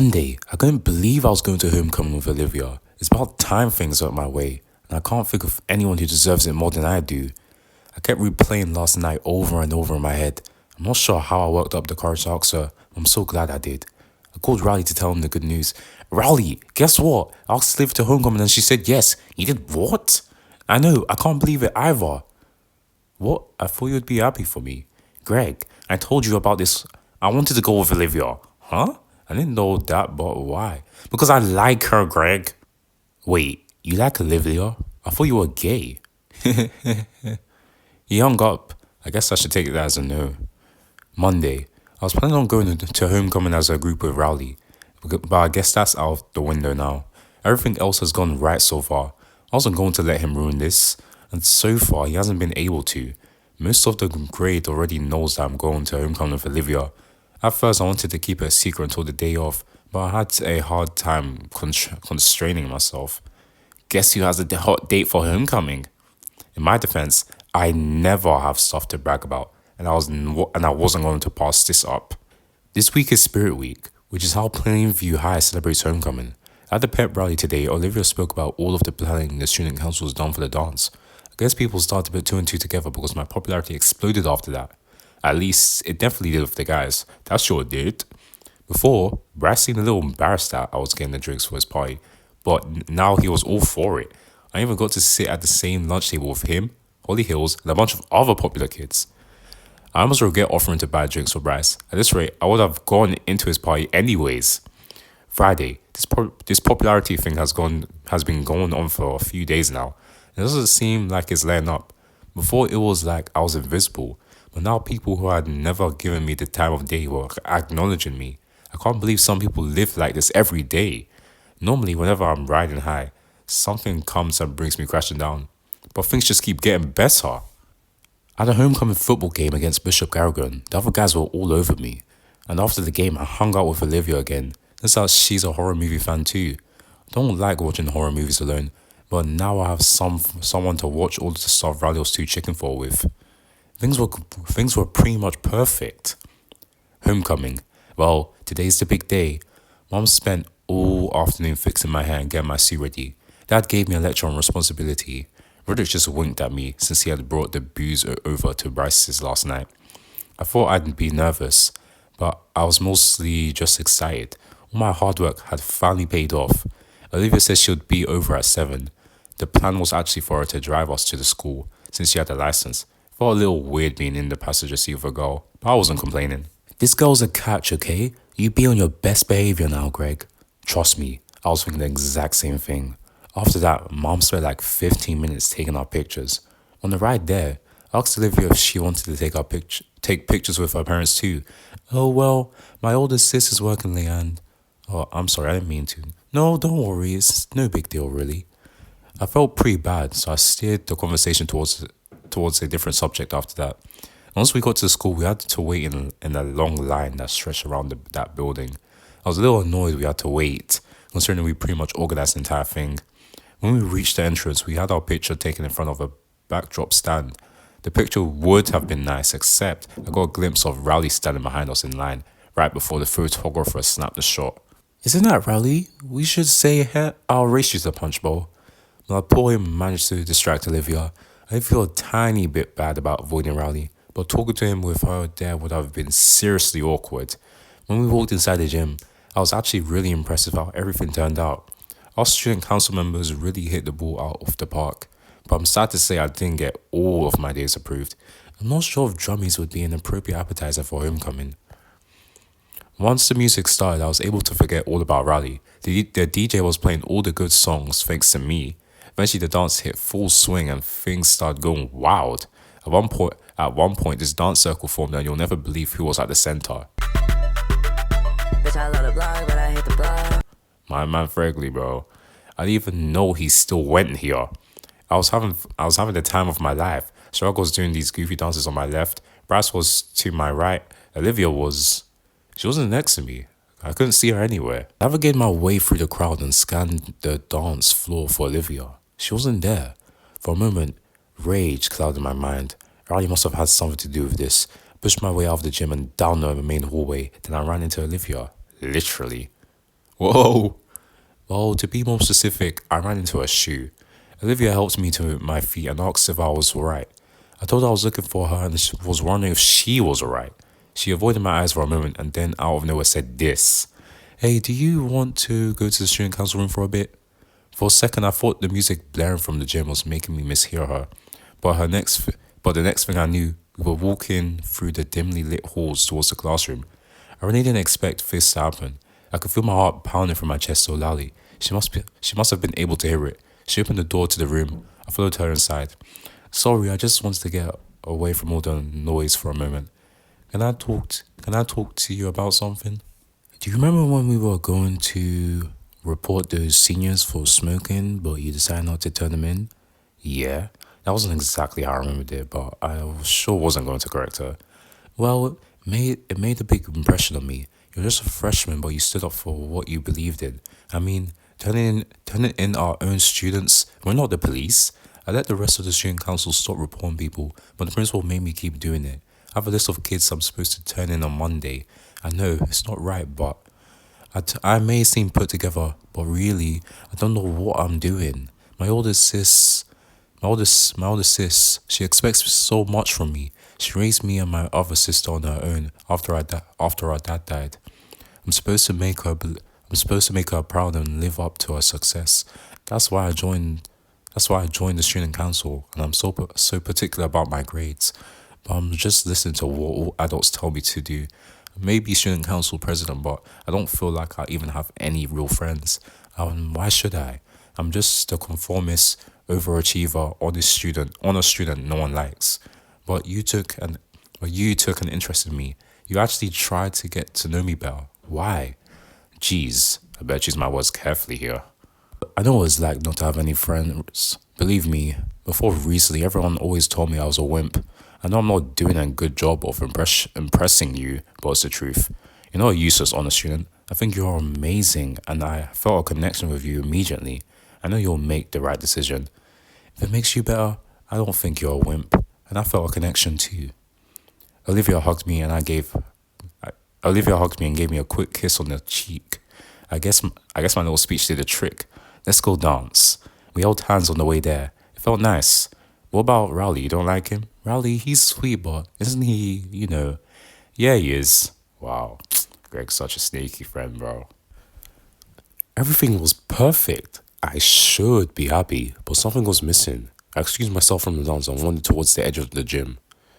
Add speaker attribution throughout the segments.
Speaker 1: Monday, I couldn't believe I was going to homecoming with Olivia. It's about time things went my way, and I can't think of anyone who deserves it more than I do. I kept replaying last night over and over in my head. I'm not sure how I worked up the courage to ask her. I'm so glad I did. I called Rowley to tell him the good news. Rowley, guess what? I asked Liv to homecoming and she said yes. You did what? I know, I can't believe it either. What? I thought you'd be happy for me. Greg, I told you about this. I wanted to go with Olivia. Huh? I didn't know that, but why? Because I like her, Greg. Wait, you like Olivia? I thought you were gay. He hung up. I guess I should take that as a no. Monday. I was planning on going to homecoming as a group with Rowley, but I guess that's out the window now. Everything else has gone right so far. I wasn't going to let him ruin this, and so far he hasn't been able to. Most of the grade already knows that I'm going to homecoming with Olivia. At first I wanted to keep it a secret until the day off, but I had a hard time constraining myself. Guess who has a hot date for homecoming? In my defense, I never have stuff to brag about, and I wasn't going to pass this up. This week is Spirit Week, which is how Plainview High celebrates homecoming. At the pep rally today, Olivia spoke about all of the planning the student council has done for the dance. I guess people started to put two and two together because my popularity exploded after that. At least, it definitely did with the guys. That sure did. Before, Brad seemed a little embarrassed that I was getting the drinks for his party, but now he was all for it. I even got to sit at the same lunch table with him, Holly Hills, and a bunch of other popular kids. I almost regret offering to buy drinks for Bryce. At this rate, I would have gone into his party anyways. Friday, this popularity thing has been going on for a few days now. It doesn't seem like it's letting up. Before it was like I was invisible, but now people who had never given me the time of day were acknowledging me. I can't believe some people live like this every day. Normally, whenever I'm riding high, something comes and brings me crashing down. But things just keep getting better. At a homecoming football game against Bishop Garrigan, the other guys were all over me. And after the game, I hung out with Olivia again. Turns out she's a horror movie fan too. I don't like watching horror movies alone, but now I have someone to watch all the stuff Riley was too chicken for with. Things were pretty much perfect. Homecoming. Well, today's the big day. Mom spent all afternoon fixing my hair and getting my suit ready. Dad gave me a lecture on responsibility. Roderick just winked at me since he had brought the booze over to Bryce's last night. I thought I'd be nervous, but I was mostly just excited. All my hard work had finally paid off. Olivia said she would be over at 7. The plan was actually for her to drive us to the school, since she had a license. It felt a little weird being in the passenger seat with a girl, but I wasn't complaining. This girl's a catch, okay? You be on your best behavior now, Greg. Trust me, I was thinking the exact same thing. After that, Mom spent like 15 minutes taking our pictures. On the ride there, I asked Olivia if she wanted to take pictures with her parents too. Oh well, my older sister's working late and... Oh, I'm sorry, I didn't mean to. No, don't worry, it's no big deal really. I felt pretty bad, so I steered the conversation towards a different subject after that. Once we got to the school, we had to wait in a long line that stretched around that building. I was a little annoyed we had to wait, considering we pretty much organized the entire thing. When we reached the entrance, we had our picture taken in front of a backdrop stand. The picture would have been nice, except I got a glimpse of Rowley standing behind us in line, right before the photographer snapped the shot. Isn't that Rowley? We should say I'll race you to the punch bowl. But poor him managed to distract Olivia. I feel a tiny bit bad about avoiding Rowley, but talking to him with her there would have been seriously awkward. When we walked inside the gym, I was actually really impressed with how everything turned out. Our student council members really hit the ball out of the park, but I'm sad to say I didn't get all of my days approved. I'm not sure if drummies would be an appropriate appetizer for homecoming. Once the music started, I was able to forget all about Rally. The DJ was playing all the good songs thanks to me. Eventually the dance hit full swing and things started going wild. At one point, this dance circle formed and you'll never believe who was at the center. Bitch, I love the block, but I hate the block. My man Fregley, bro. I didn't even know he still went here. I was having the time of my life. Shark was doing these goofy dances on my left. Bryce was to my right. She wasn't next to me. I couldn't see her anywhere. I navigated my way through the crowd and scanned the dance floor for Olivia. She wasn't there. For a moment, rage clouded my mind. Riley must have had something to do with this. I pushed my way out of the gym and down the main hallway. Then I ran into Olivia. Literally. Whoa. Well, to be more specific, I ran into a shoe. Olivia helped me to my feet and asked if I was alright. I told her I was looking for her and she was wondering if she was alright. She avoided my eyes for a moment and then out of nowhere said this. Hey, do you want to go to the student council room for a bit? For a second, I thought the music blaring from the gym was making me mishear her. But but the next thing I knew, we were walking through the dimly lit halls towards the classroom. I really didn't expect this to happen. I could feel my heart pounding from my chest so loudly. She must have been able to hear it. She opened the door to the room. I followed her inside. Sorry, I just wanted to get away from all the noise for a moment. Can I talk to you about something? Do you remember when we were going to report those seniors for smoking, but you decided not to turn them in? Yeah, that wasn't exactly how I remembered it, but I sure wasn't going to correct her. Well, it made a big impression on me. You're just a freshman, but you stood up for what you believed in. I mean, turning in our own students. We're not the police. I let the rest of the student council stop reporting people, but the principal made me keep doing it. I have a list of kids I'm supposed to turn in on Monday. I know it's not right, but I may seem put together, but really, I don't know what I'm doing. My oldest sis, my oldest sis, she expects so much from me. She raised me and my other sister on her own after our dad died. I'm supposed to make her, I'm supposed to make her proud and live up to her success. That's why I joined. That's why I joined the student council, and I'm so particular about my grades. But I'm just listening to what all adults tell me to do. Maybe student council president, but I don't feel like I even have any real friends. Why should I? I'm just a conformist, overachiever, honest student no one likes. But you took an interest in me. You actually tried to get to know me better. Why? Jeez, I better choose my words carefully here. I know what it's like not to have any friends. Believe me, before recently, everyone always told me I was a wimp. I know I'm not doing a good job of impressing you, but it's the truth. You're not a useless honor student. I think you're amazing, and I felt a connection with you immediately. I know you'll make the right decision. If it makes you better, I don't think you're a wimp, and I felt a connection too. Olivia hugged me, and Olivia hugged me and gave me a quick kiss on the cheek. I guess my little speech did a trick. Let's go dance. We held hands on the way there. It felt nice. What about Rowley? You don't like him? Rowley, he's sweet, but isn't he, Yeah, he is. Wow. Greg's such a sneaky friend, bro. Everything was perfect. I should be happy, but something was missing. I excused myself from the dance and wandered towards the edge of the gym.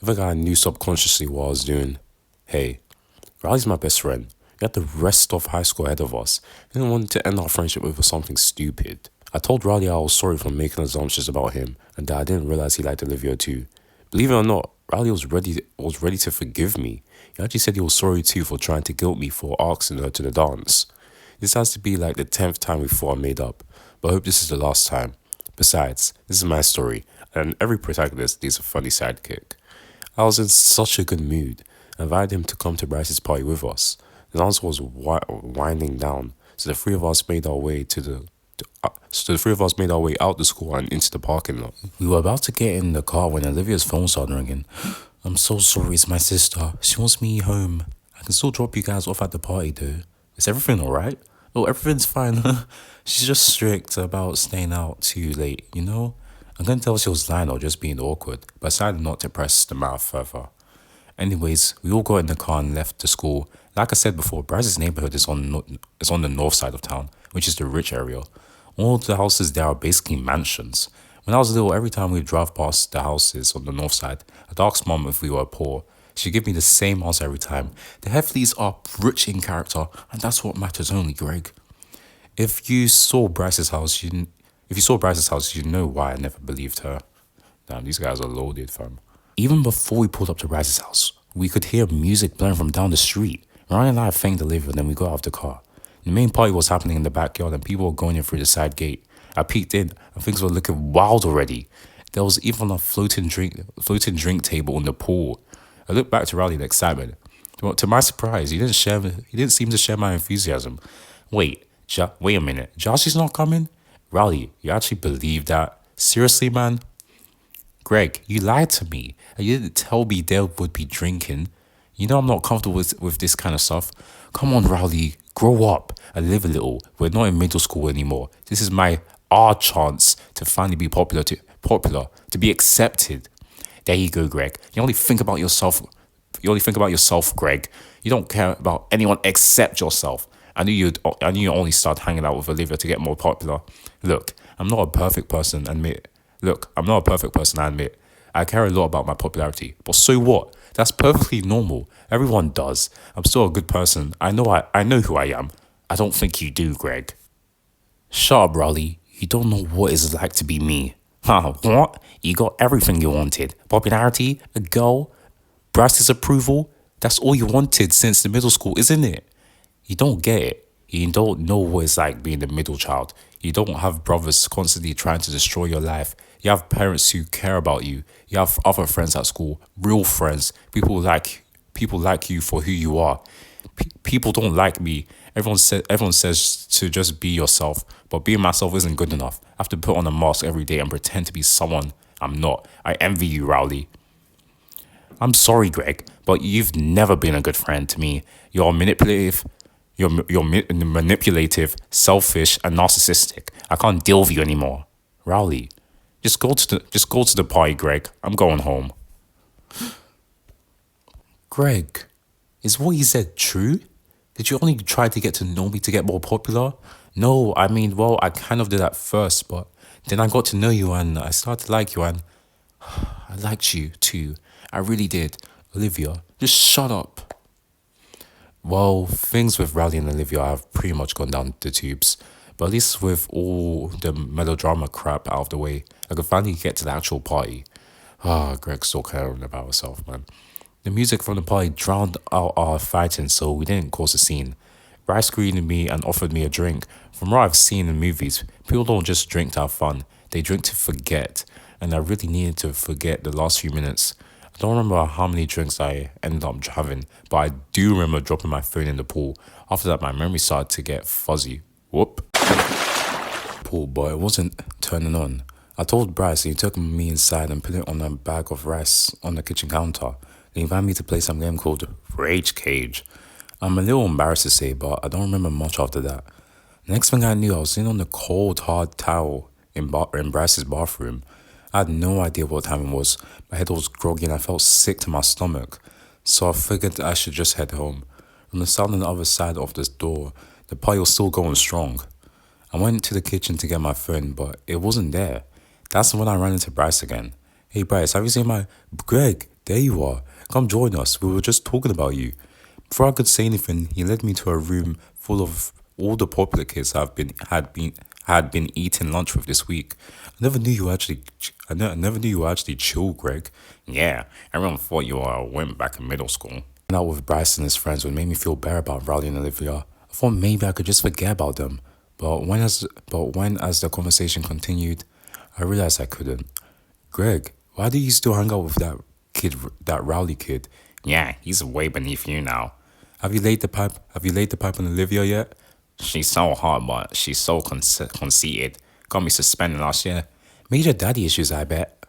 Speaker 1: I think I knew subconsciously what I was doing. Hey, Riley's my best friend. We had the rest of high school ahead of us. I didn't want to end our friendship over something stupid. I told Riley I was sorry for making assumptions about him and that I didn't realize he liked Olivia too. Believe it or not, Riley was ready to forgive me. He actually said he was sorry too for trying to guilt me for asking her to the dance. This has to be like the 10th time we thought I made up, but I hope this is the last time. Besides, this is my story, and every protagonist needs a funny sidekick. I was in such a good mood. I invited him to come to Bryce's party with us. The dance was winding down, so the three of us made our way out the school and into the parking lot. We were about to get in the car when Olivia's phone started ringing. I'm so sorry, it's my sister. She wants me home. I can still drop you guys off at the party though. Is everything alright? Oh, everything's fine. She's just strict about staying out too late, you know? I'm gonna tell she was lying or just being awkward, but I decided not to press the matter further. Anyways, we all got in the car and left the school. Like I said before, Bryce's neighborhood is on the north side of town, which is the rich area. All the houses there are basically mansions. When I was little, every time we drive past the houses on the north side, I'd ask mom if we were poor. She'd give me the same answer every time. The Heffleys are rich in character, and that's what matters only, Greg. If you saw Bryce's house, if you saw Bryce's house, you'd know why I never believed her. Damn, these guys are loaded, fam. Even before we pulled up to Bryce's house, we could hear music blaring from down the street. Ryan and I thanked the liver, then we got out of the car. The main party was happening in the backyard and people were going in through the side gate. I peeked in and things were looking wild already. There was even a floating drink table in the pool. I looked back to Riley in excitement. Well, to my surprise, he didn't seem to share my enthusiasm. Wait a minute. Josh is not coming? Riley, you actually believe that? Seriously, man? Greg, you lied to me. You didn't tell me Dale would be drinking. You know I'm not comfortable with this kind of stuff. Come on, Rowley. Grow up and live a little. We're not in middle school anymore. This is our chance to finally be popular, to be accepted. There you go, Greg. You only think about yourself. You only think about yourself, Greg. You don't care about anyone except yourself. I knew you only started hanging out with Olivia to get more popular. Look, I'm not a perfect person, admit. Look, I'm not a perfect person, I admit. I care a lot about my popularity. But so what? That's perfectly normal. Everyone does. I'm still a good person. I know who I am. I don't think you do, Greg. Shut up, Rowley. You don't know what it's like to be me. Huh, what? You got everything you wanted. Popularity, a girl, Bryce's approval. That's all you wanted since the middle school, isn't it? You don't get it. You don't know what it's like being the middle child. You don't have brothers constantly trying to destroy your life. You have parents who care about you. You have other friends at school, real friends, people like you for who you are. People don't like me. Everyone says to just be yourself, but being myself isn't good enough. I have to put on a mask every day and pretend to be someone I'm not. I envy you, Rowley. I'm sorry, Greg, but you've never been a good friend to me. You're manipulative. Manipulative, selfish, and narcissistic. I can't deal with you anymore. Rowley, just go to the party, Greg. I'm going home. Greg, is what you said true? Did you only try to get to know me to get more popular? No, I mean, well, I kind of did at first, but then I got to know you and I started to like you and I liked you too. I really did. Olivia, just shut up. Well, things with Rowley and Olivia have pretty much gone down the tubes. But at least with all the melodrama crap out of the way, I could finally get to the actual party. Greg's still caring about herself, man. The music from the party drowned out our fighting, so we didn't cause a scene. Bryce greeted me and offered me a drink. From what I've seen in movies, people don't just drink to have fun, they drink to forget. And I really needed to forget the last few minutes. I don't remember how many drinks I ended up having, but I do remember dropping my phone in the pool. After that, my memory started to get fuzzy. Whoop. Pool, but it wasn't turning on. I told Bryce and he took me inside and put it on a bag of rice on the kitchen counter. He invited me to play some game called Rage Cage. I'm a little embarrassed to say, but I don't remember much after that. Next thing I knew, I was sitting on the cold, hard towel in Bryce's bathroom. I had no idea what time it was. My head was groggy and I felt sick to my stomach. So I figured I should just head home. From the sound on the other side of this door, the party was still going strong. I went to the kitchen to get my phone, but it wasn't there. That's when I ran into Bryce again. Hey Bryce, have you seen my... Greg, there you are. Come join us. We were just talking about you. Before I could say anything, he led me to a room full of all the popular kids had been eating lunch with this week. I never knew you were actually chill, Greg. Yeah, everyone thought you went back in middle school. Hanging out with Bryce and his friends would make me feel better about Rowley and Olivia. I thought maybe I could just forget about them. But when as the conversation continued, I realized I couldn't. Greg, why do you still hang out with that Rowley kid? Yeah, he's way beneath you now. Have you laid the pipe on Olivia yet? She's so hot, but she's so conceited. Got me suspended last year. Major daddy issues, I bet.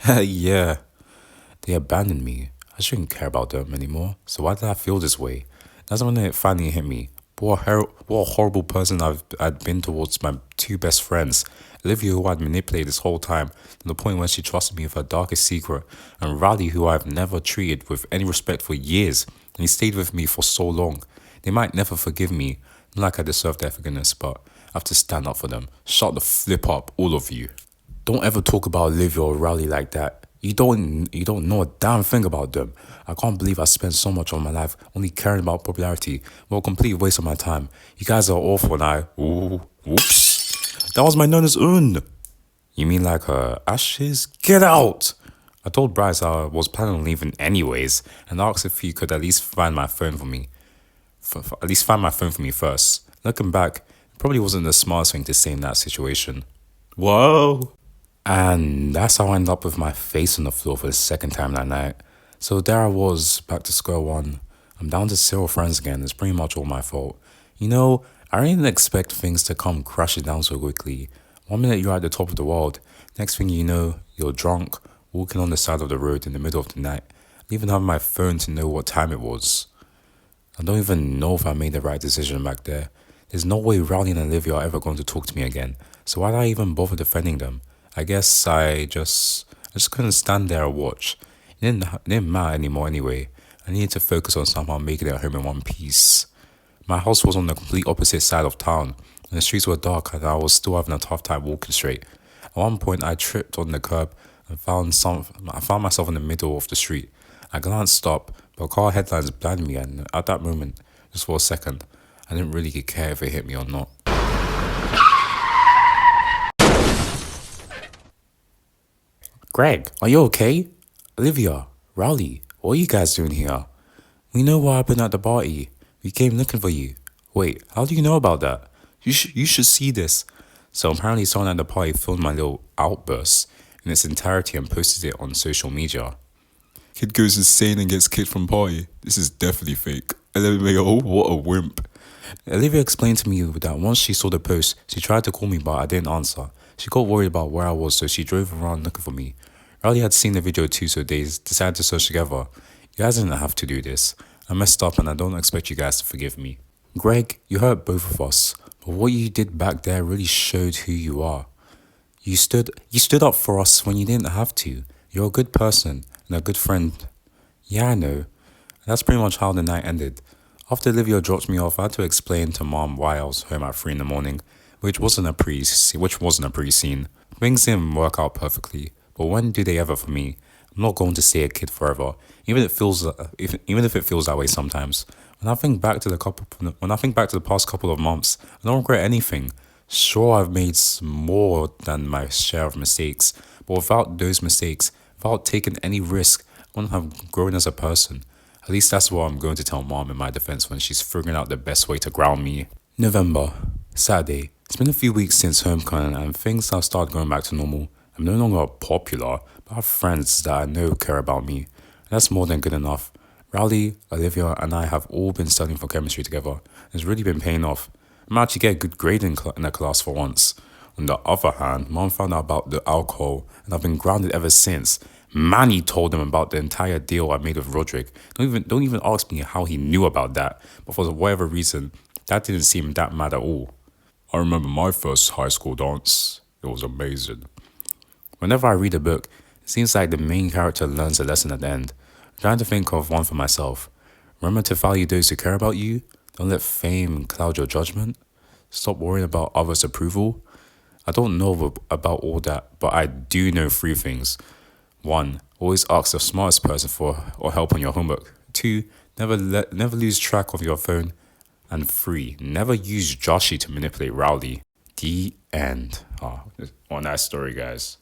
Speaker 1: Yeah, they abandoned me. I shouldn't care about them anymore. So why did I feel this way? That's when it finally hit me. What a horrible person I'd been towards my two best friends. Olivia, who I'd manipulated this whole time, to the point where she trusted me with her darkest secret, and Rowley, who I've never treated with any respect for years, and he stayed with me for so long. They might never forgive me, not like I deserve their forgiveness, but I have to stand up for them. Shut the flip up, all of you. Don't ever talk about Olivia or Rowley like that. You don't know a damn thing about them. I can't believe I spent so much of my life only caring about popularity. Well, a complete waste of my time. You guys are awful and Oops. That was my Nana's urn. You mean like her ashes? Get out! I told Bryce I was planning on leaving anyways and asked if he could at least find my phone for me. At least find my phone for me first. Looking back, it probably wasn't the smartest thing to say in that situation. Whoa! And that's how I ended up with my face on the floor for the second time that night. So there I was, back to square one. I'm down to 0 friends again. It's pretty much all my fault. You know, I didn't expect things to come crashing down so quickly. One minute you're at the top of the world. Next thing you know, you're drunk, walking on the side of the road in the middle of the night. I didn't even have my phone to know what time it was. I don't even know if I made the right decision back there. There's no way Rowley and Olivia are ever going to talk to me again. So why did I even bother defending them? I guess I just couldn't stand there and watch. It didn't matter anymore anyway. I needed to focus on somehow making it home in one piece. My house was on the complete opposite side of town, and the streets were dark, and I was still having a tough time walking straight. At one point, I tripped on the curb and I found myself in the middle of the street. I glanced up, but car headlights blinded me, and at that moment, just for a second, I didn't really care if it hit me or not. Greg, are you okay? Olivia, Rowley, what are you guys doing here? We know what happened at the party. We came looking for you. Wait, how do you know about that? You should see this. So apparently someone at the party filmed my little outburst in its entirety and posted it on social media. Kid goes insane and gets kicked from party. This is definitely fake. LMAO, what a wimp. Olivia explained to me that once she saw the post, she tried to call me but I didn't answer. She got worried about where I was, so she drove around looking for me. Riley had seen the video too, so they decided to search together. You guys didn't have to do this. I messed up and I don't expect you guys to forgive me. Greg, you hurt both of us, but what you did back there really showed who you are. You stood up for us when you didn't have to. You're a good person and a good friend. Yeah, I know. That's pretty much how the night ended. After Olivia dropped me off, I had to explain to mom why I was home at 3 in the morning, which wasn't a pre-scene. Things didn't work out perfectly, but when do they ever for me? I'm not going to stay a kid forever, even if it feels that way sometimes. When I think back to the past couple of months, I don't regret anything. Sure, I've made more than my share of mistakes, but without those mistakes, without taking any risk, I wouldn't have grown as a person. At least that's what I'm going to tell mom in my defense when she's figuring out the best way to ground me. November, Saturday. It's been a few weeks since homecoming and things have started going back to normal. I'm no longer popular, but I have friends that I know care about me. And that's more than good enough. Rowley, Olivia, and I have all been studying for chemistry together. It's really been paying off. I might actually get a good grade in the class for once. On the other hand, mom found out about the alcohol, and I've been grounded ever since. Manny told them about the entire deal I made with Roderick. Don't even ask me how he knew about that, but for whatever reason, that didn't seem that mad at all. I remember my first high school dance. It was amazing. Whenever I read a book, it seems like the main character learns a lesson at the end. I'm trying to think of one for myself. Remember to value those who care about you. Don't let fame cloud your judgment. Stop worrying about others' approval. I don't know about all that, but I do know three things. One, always ask the smartest person for or help on your homework. Two, never lose track of your phone. And three, never use Joshi to manipulate Rowley. The end. Oh, what a nice story, guys.